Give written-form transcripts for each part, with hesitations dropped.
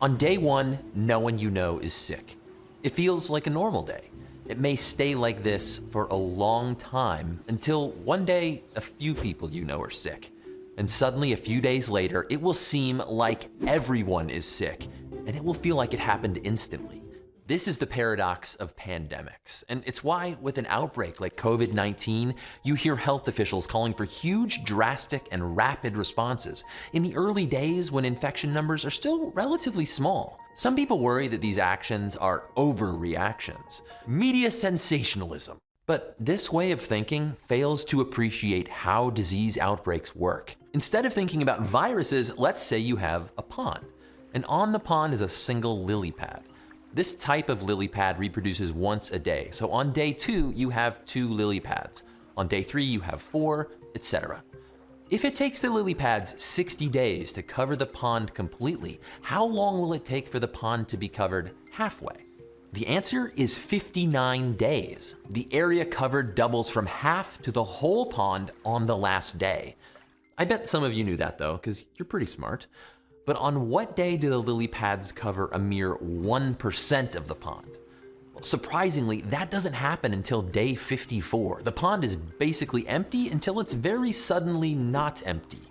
On day one, no one you know is sick. It feels like a normal day. It may stay like this for a long time until one day a few people you know are sick. And suddenly a few days later, it will seem like everyone is sick, and it will feel like it happened instantly. This is the paradox of pandemics, and it's why with an outbreak like COVID-19, you hear health officials calling for huge, drastic, and rapid responses in the early days when infection numbers are still relatively small. Some people worry that these actions are overreactions, media sensationalism. But this way of thinking fails to appreciate how disease outbreaks work. Instead of thinking about viruses, let's say you have a pond, and on the pond is a single lily pad. This type of lily pad reproduces once a day. So on day 2, you have 2 lily pads. On day 3, you have 4, etc. If it takes the lily pads 60 days to cover the pond completely, how long will it take for the pond to be covered halfway? The answer is 59 days. The area covered doubles from half to the whole pond on the last day. I bet some of you knew that though, because you're pretty smart. But on what day do the lily pads cover a mere 1% of the pond? Well, surprisingly, that doesn't happen until day 54. The pond is basically empty until it's very suddenly not empty.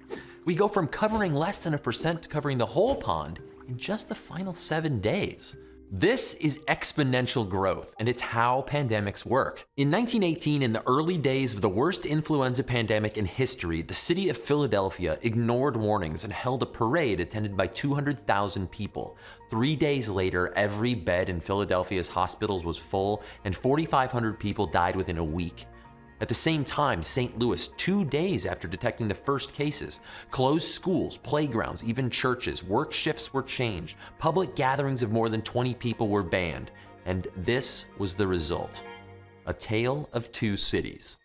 We go from covering less than 1% to covering the whole pond in just the final 7 days. This is exponential growth, and it's how pandemics work. In 1918, in the early days of the worst influenza pandemic in history, the city of Philadelphia ignored warnings and held a parade attended by 200,000 people. 3 days later, every bed in Philadelphia's hospitals was full, and 4,500 people died within a week. At the same time, St. Louis, 2 days after detecting the first cases, closed schools, playgrounds, even churches. Work shifts were changed. Public gatherings of more than 20 people were banned. And this was the result: a tale of two cities.